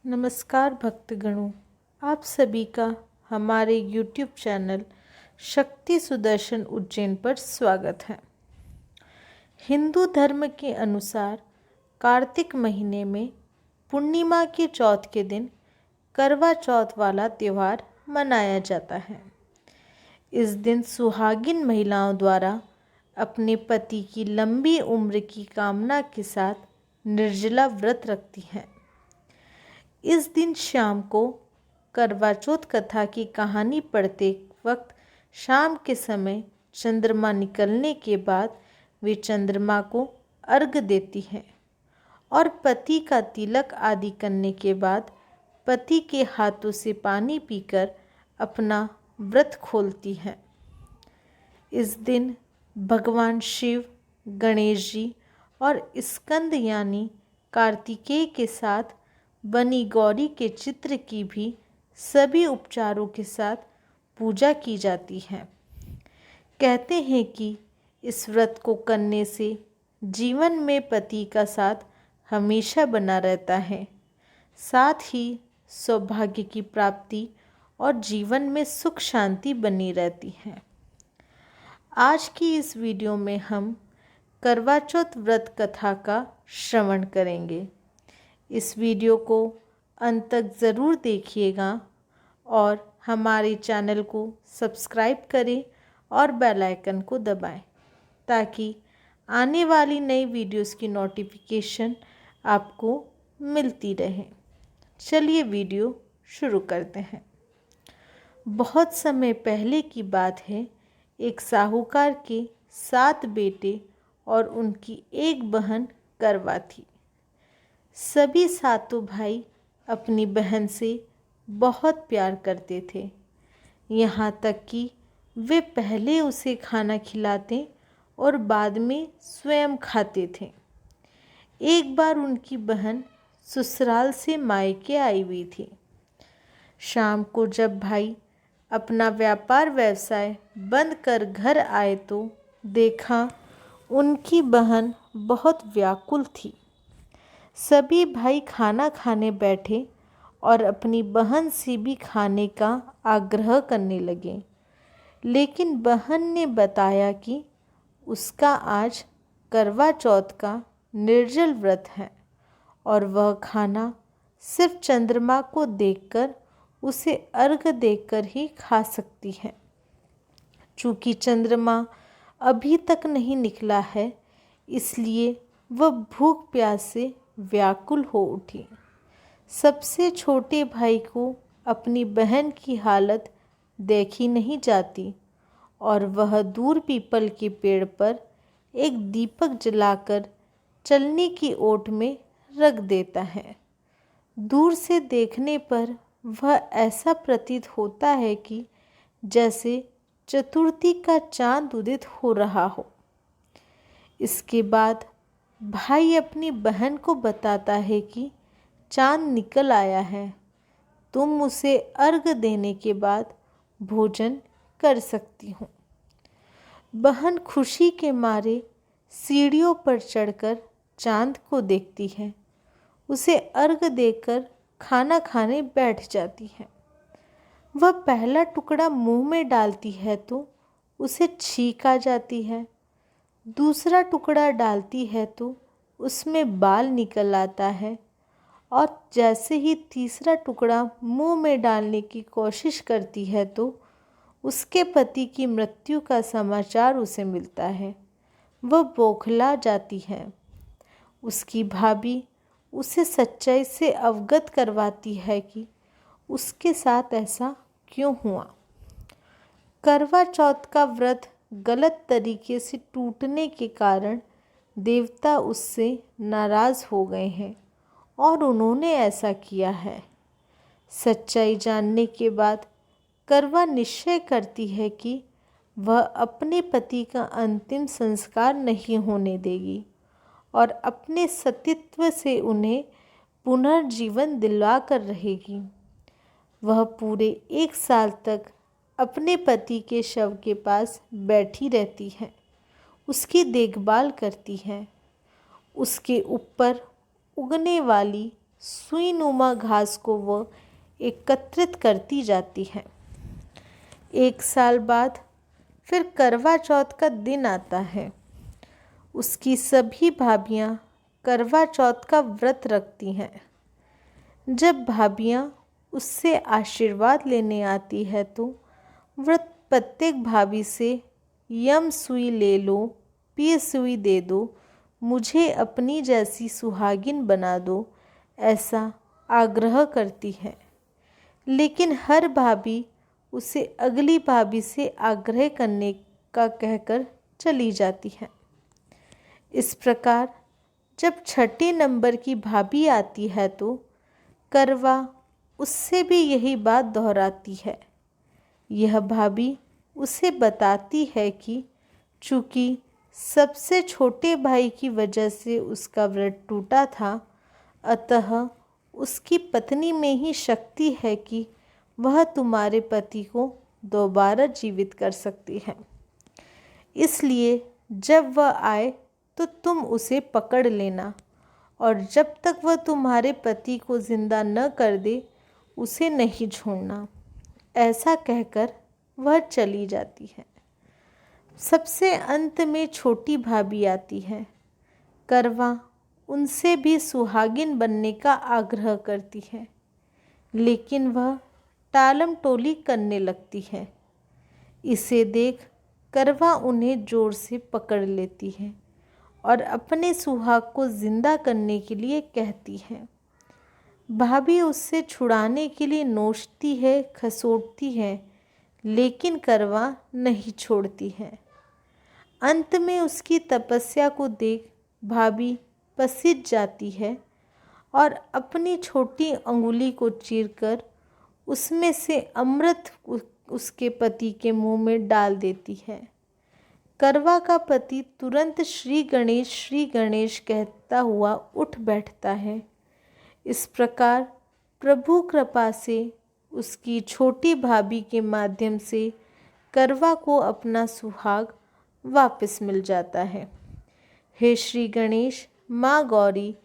नमस्कार भक्तगणों, आप सभी का हमारे YouTube चैनल शक्ति सुदर्शन उज्जैन पर स्वागत है। हिंदू धर्म के अनुसार कार्तिक महीने में पूर्णिमा की चौथ के दिन करवा चौथ वाला त्यौहार मनाया जाता है। इस दिन सुहागिन महिलाओं द्वारा अपने पति की लंबी उम्र की कामना के साथ निर्जला व्रत रखती हैं। इस दिन शाम को करवा चौथ कथा की कहानी पढ़ते वक्त शाम के समय चंद्रमा निकलने के बाद वे चंद्रमा को अर्घ्य देती हैं और पति का तिलक आदि करने के बाद पति के हाथों से पानी पीकर अपना व्रत खोलती हैं। इस दिन भगवान शिव, गणेश जी और स्कंद यानी कार्तिकेय के साथ बनी गौरी के चित्र की भी सभी उपचारों के साथ पूजा की जाती है। कहते हैं कि इस व्रत को करने से जीवन में पति का साथ हमेशा बना रहता है, साथ ही सौभाग्य की प्राप्ति और जीवन में सुख शांति बनी रहती है। आज की इस वीडियो में हम करवा चौथ व्रत कथा का श्रवण करेंगे। इस वीडियो को अंत तक ज़रूर देखिएगा और हमारे चैनल को सब्सक्राइब करें और बेल आइकन को दबाएं ताकि आने वाली नई वीडियोस की नोटिफिकेशन आपको मिलती रहे। चलिए वीडियो शुरू करते हैं। बहुत समय पहले की बात है। एक साहूकार के 7 बेटे और उनकी एक बहन करवा थी। सभी सातों भाई अपनी बहन से बहुत प्यार करते थे, यहाँ तक कि वे पहले उसे खाना खिलाते और बाद में स्वयं खाते थे। एक बार उनकी बहन ससुराल से मायके आई हुई थी। शाम को जब भाई अपना व्यापार व्यवसाय बंद कर घर आए तो देखा उनकी बहन बहुत व्याकुल थी। सभी भाई खाना खाने बैठे और अपनी बहन से भी खाने का आग्रह करने लगे, लेकिन बहन ने बताया कि उसका आज करवा चौथ का निर्जल व्रत है और वह खाना सिर्फ चंद्रमा को देखकर उसे अर्घ्य देकर ही खा सकती है। चूँकि चंद्रमा अभी तक नहीं निकला है, इसलिए वह भूख प्यास से व्याकुल हो उठी। सबसे छोटे भाई को अपनी बहन की हालत देखी नहीं जाती और वह दूर पीपल के पेड़ पर एक दीपक जलाकर चलने की ओट में रख देता है। दूर से देखने पर वह ऐसा प्रतीत होता है कि जैसे चतुर्थी का चांद उदित हो रहा हो। इसके बाद भाई अपनी बहन को बताता है कि चांद निकल आया है, तुम उसे अर्घ्य देने के बाद भोजन कर सकती हो। बहन खुशी के मारे सीढ़ियों पर चढ़कर चांद को देखती है, उसे अर्घ्य देकर खाना खाने बैठ जाती है। वह पहला टुकड़ा मुंह में डालती है तो उसे छींक आ जाती है। दूसरा टुकड़ा डालती है तो उसमें बाल निकल आता है और जैसे ही तीसरा टुकड़ा मुंह में डालने की कोशिश करती है तो उसके पति की मृत्यु का समाचार उसे मिलता है। वह बौखला जाती है। उसकी भाभी उसे सच्चाई से अवगत करवाती है कि उसके साथ ऐसा क्यों हुआ। करवा चौथ का व्रत गलत तरीके से टूटने के कारण देवता उससे नाराज़ हो गए हैं और उन्होंने ऐसा किया है। सच्चाई जानने के बाद करवा निश्चय करती है कि वह अपने पति का अंतिम संस्कार नहीं होने देगी और अपने सतीत्व से उन्हें पुनर्जीवन दिलवा कर रहेगी। वह पूरे 1 साल तक अपने पति के शव के पास बैठी रहती है, उसकी देखभाल करती है, उसके ऊपर उगने वाली सुईनुमा घास को वह एकत्रित करती जाती है। 1 साल बाद फिर करवा चौथ का दिन आता है। उसकी सभी भाभियाँ करवा चौथ का व्रत रखती हैं। जब भाभियाँ उससे आशीर्वाद लेने आती है तो वह प्रत्येक भाभी से यम सुई ले लो, पी सुई दे दो, मुझे अपनी जैसी सुहागिन बना दो, ऐसा आग्रह करती है। लेकिन हर भाभी उसे अगली भाभी से आग्रह करने का कहकर चली जाती है। इस प्रकार जब 6 नंबर की भाभी आती है तो करवा उससे भी यही बात दोहराती है। यह भाभी उसे बताती है कि चूँकि सबसे छोटे भाई की वजह से उसका व्रत टूटा था, अतः उसकी पत्नी में ही शक्ति है कि वह तुम्हारे पति को दोबारा जीवित कर सकती है। इसलिए जब वह आए तो तुम उसे पकड़ लेना और जब तक वह तुम्हारे पति को जिंदा न कर दे उसे नहीं छोड़ना। ऐसा कहकर वह चली जाती है। सबसे अंत में छोटी भाभी आती है। करवा उनसे भी सुहागिन बनने का आग्रह करती है, लेकिन वह टालम टोली करने लगती है। इसे देख करवा उन्हें जोर से पकड़ लेती है और अपने सुहाग को जिंदा करने के लिए कहती है। भाभी उससे छुड़ाने के लिए नोचती है, खसोटती है, लेकिन करवा नहीं छोड़ती है। अंत में उसकी तपस्या को देख भाभी पसीज जाती है और अपनी छोटी अंगुली को चीरकर उसमें से अमृत उसके पति के मुंह में डाल देती है। करवा का पति तुरंत श्री गणेश कहता हुआ उठ बैठता है। इस प्रकार प्रभु कृपा से उसकी छोटी भाभी के माध्यम से करवा को अपना सुहाग वापस मिल जाता है। हे श्री गणेश, माँ गौरी,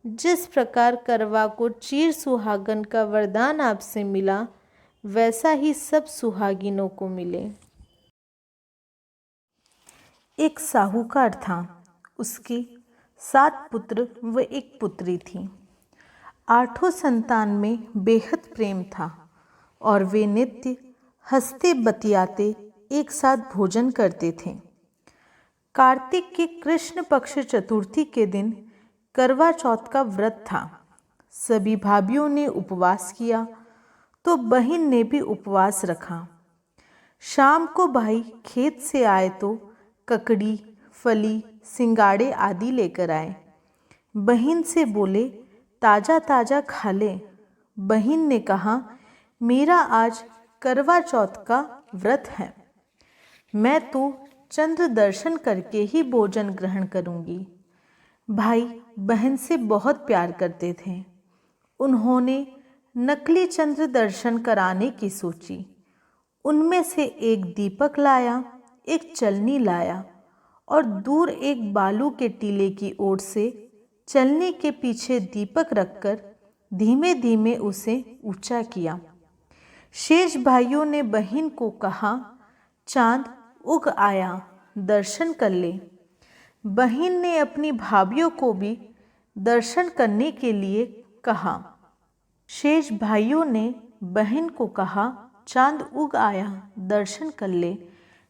जिस प्रकार करवा को चीर सुहागन का वरदान आपसे मिला, वैसा ही सब सुहागिनों को मिले। एक साहूकार था। उसके 7 पुत्र व 1 पुत्री थी। 8 संतान में बेहद प्रेम था और वे नित्य हंसते बतियाते एक साथ भोजन करते थे। कार्तिक के कृष्ण पक्ष चतुर्थी के दिन करवा चौथ का व्रत था। सभी भाभियों ने उपवास किया तो बहन ने भी उपवास रखा। शाम को भाई खेत से आए तो ककड़ी, फली, सिंगाड़े आदि लेकर आए। बहन से बोले, ताजा ताजा खा ले। बहन ने कहा, मेरा आज करवा चौथ का व्रत है, मैं तो चंद्र दर्शन करके ही भोजन ग्रहण करूंगी। भाई बहन से बहुत प्यार करते थे। उन्होंने नकली चंद्र दर्शन कराने की सोची। उनमें से एक दीपक लाया, एक चलनी लाया और दूर एक बालू के टीले की ओर से चलनी के पीछे दीपक रखकर धीमे धीमे उसे ऊंचा किया। शेष भाइयों ने बहन को कहा, चांद उग आया, दर्शन कर ले। बहन ने अपनी भाभियों को भी दर्शन करने के लिए कहा। शेष भाइयों ने बहन को कहा, चांद उग आया, दर्शन कर ले।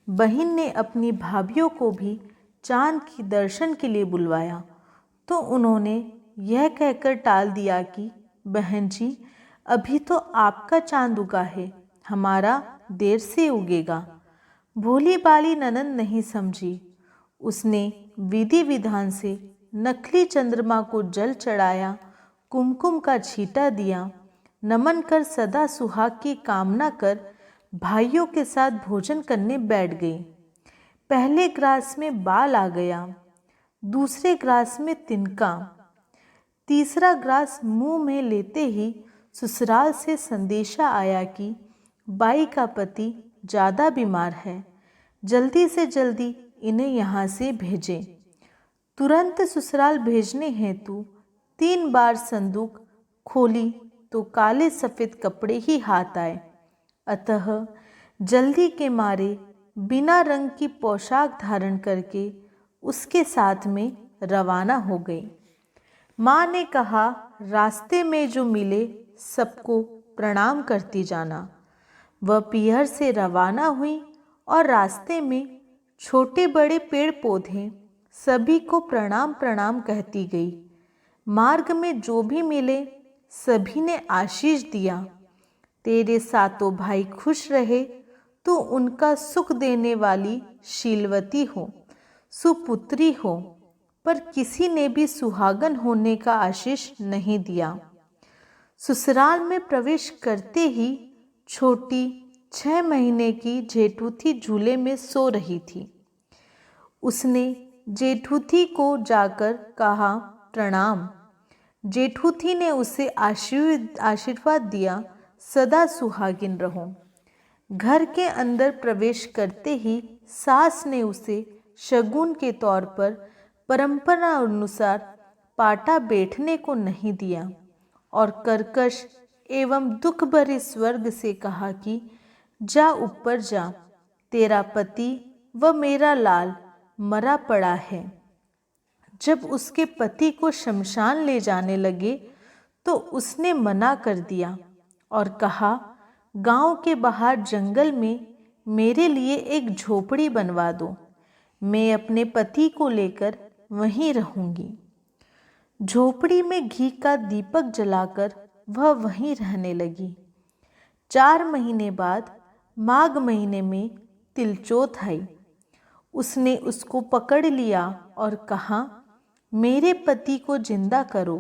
बहन ने अपनी भाभियों को भी चांद की दर्शन के लिए बुलवाया तो उन्होंने यह कहकर टाल दिया कि बहन जी, अभी तो आपका चांद उगा है, हमारा देर से उगेगा। भोली बाली ननद नहीं समझी। उसने विधि विधान से नकली चंद्रमा को जल चढ़ाया, कुमकुम का छींटा दिया, नमन कर सदा सुहाग की कामना कर भाइयों के साथ भोजन करने बैठ गई। पहले ग्रास में बाल आ गया, दूसरे ग्रास में तिनका, तीसरा ग्रास मुंह में लेते ही ससुराल से संदेशा आया कि बाई का पति ज़्यादा बीमार है, जल्दी से जल्दी इन्हें यहाँ से भेजें। तुरंत ससुराल भेजने हेतु 3 बार संदूक खोली तो काले सफ़ेद कपड़े ही हाथ आए। अतः जल्दी के मारे बिना रंग की पोशाक धारण करके उसके साथ में रवाना हो गई। माँ ने कहा, रास्ते में जो मिले सबको प्रणाम करती जाना। वह पीहर से रवाना हुई और रास्ते में छोटे बड़े पेड़ पौधे सभी को प्रणाम प्रणाम कहती गई। मार्ग में जो भी मिले सभी ने आशीष दिया। तेरे सातों भाई खुश रहे, तो उनका सुख देने वाली शीलवती हो, सुपुत्री हो, पर किसी ने भी सुहागन होने का आशीष नहीं दिया। ससुराल में प्रवेश करते ही छोटी 6 महीने की जेठूथी झूले में सो रही थी। उसने जेठूथी को जाकर कहा, प्रणाम। जेठूथी ने उसे आशीर्वाद दिया, सदा सुहागिन रहो। घर के अंदर प्रवेश करते ही सास ने उसे शगुन के तौर पर परंपरा अनुसार पाटा बैठने को नहीं दिया और कर्कश एवं दुख भरे स्वर्ग से कहा कि जा ऊपर जा, तेरा पति व मेरा लाल मरा पड़ा है। जब उसके पति को शमशान ले जाने लगे तो उसने मना कर दिया और कहा, गांव के बाहर जंगल में मेरे लिए एक झोपड़ी बनवा दो, मैं अपने पति को लेकर वहीं रहूंगी। झोपड़ी में घी का दीपक जलाकर वह वहीं रहने लगी। 4 महीने बाद माघ महीने में तिलचौथ आई। उसने उसको पकड़ लिया और कहा, मेरे पति को जिंदा करो।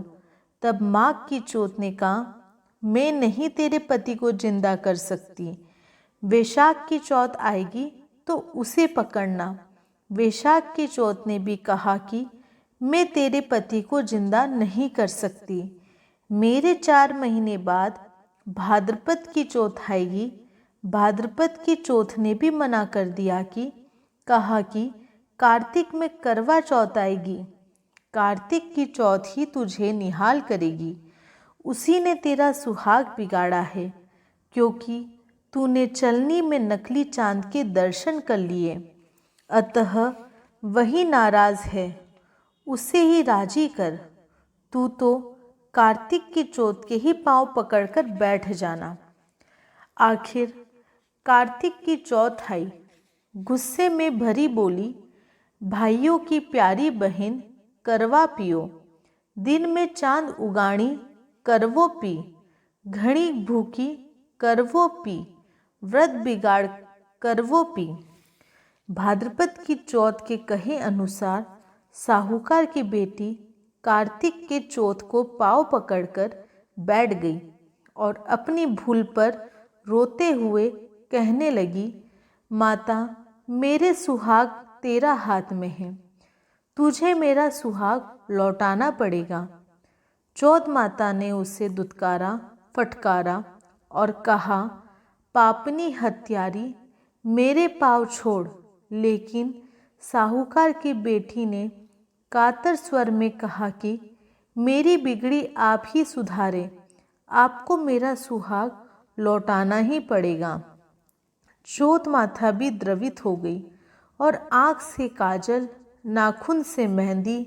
तब माघ की चौथ ने कहा, मैं नहीं तेरे पति को जिंदा कर सकती। वैशाख की चौथ आएगी तो उसे पकड़ना। वैशाख की चौथ ने भी कहा कि मैं तेरे पति को जिंदा नहीं कर सकती। मेरे 4 महीने बाद भाद्रपद की चौथ आएगी। भाद्रपद की चौथ ने भी मना कर दिया कि कहा कि कार्तिक में करवा चौथ आएगी। कार्तिक की चौथ ही तुझे निहाल करेगी। उसी ने तेरा सुहाग बिगाड़ा है, क्योंकि तूने चलनी में नकली चांद के दर्शन कर लिए। अतः वही नाराज है, उसे ही राजी कर। तू तो कार्तिक की चौथ के ही पांव पकड़कर बैठ जाना। आखिर कार्तिक की चौथ आई। गुस्से में भरी बोली, भाइयों की प्यारी बहन करवा पियो। दिन में चांद उगाणी करवो पी। घड़ी भूखी करवो पी। व्रत बिगाड़ करवो पी। भाद्रपद की चौथ के कहे अनुसार साहूकार की बेटी कार्तिक के चौथ को पांव पकड़कर बैठ गई और अपनी भूल पर रोते हुए कहने लगी, माता, मेरे सुहाग तेरा हाथ में है, तुझे मेरा सुहाग लौटाना पड़ेगा। चौथ माता ने उसे दुत्कारा, फटकारा और कहा, पापनी हत्यारी, मेरे पाँव छोड़। लेकिन साहूकार की बेटी ने कातर स्वर में कहा कि मेरी बिगड़ी आप ही सुधारे, आपको मेरा सुहाग लौटाना ही पड़ेगा। चौथ माता भी द्रवित हो गई और आँख से काजल, नाखून से मेहंदी,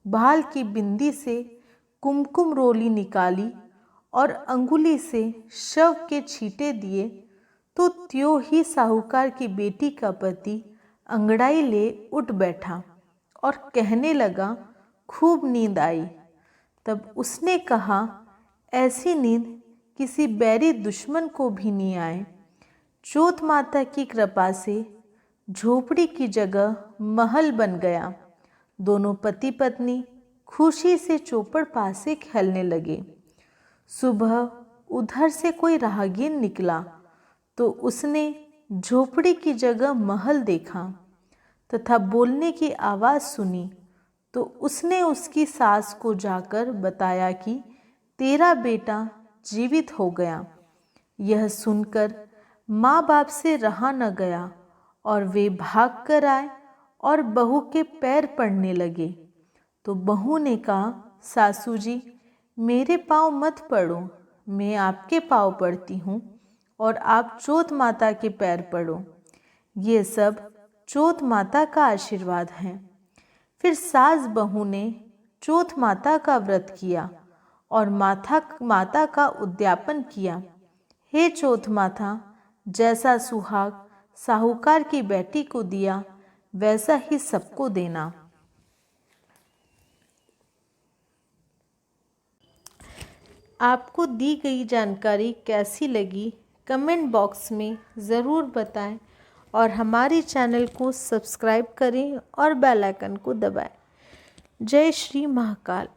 बाल की बिंदी से कुमकुम रोली निकाली और अंगुली से शव के छींटे दिए तो त्यों ही साहूकार की बेटी का पति अंगड़ाई ले उठ बैठा और कहने लगा, खूब नींद आई। तब उसने कहा, ऐसी नींद किसी बैरी दुश्मन को भी नहीं आए। चौथ माता की कृपा से झोपड़ी की जगह महल बन गया। दोनों पति पत्नी खुशी से चौपड़ पासे खेलने लगे। सुबह उधर से कोई राहगीर निकला तो उसने झोपड़ी की जगह महल देखा तथा बोलने की आवाज़ सुनी तो उसने उसकी सास को जाकर बताया कि तेरा बेटा जीवित हो गया। यह सुनकर माँ बाप से रहा न गया और वे भाग कर आए और बहू के पैर पड़ने लगे। तो बहू ने कहा, सासू जी, मेरे पाँव मत पड़ो, मैं आपके पाँव पड़ती हूँ और आप चौथ माता के पैर पड़ो। ये सब चौथ माता का आशीर्वाद है। फिर सास बहू ने चौथ माता का व्रत किया और माता का उद्यापन किया। हे चौथ माता, जैसा सुहाग साहूकार की बेटी को दिया वैसा ही सबको देना। आपको दी गई जानकारी कैसी लगी कमेंट बॉक्स में ज़रूर बताएं और हमारे चैनल को सब्सक्राइब करें और बेल आइकन को दबाएं। जय श्री महाकाल।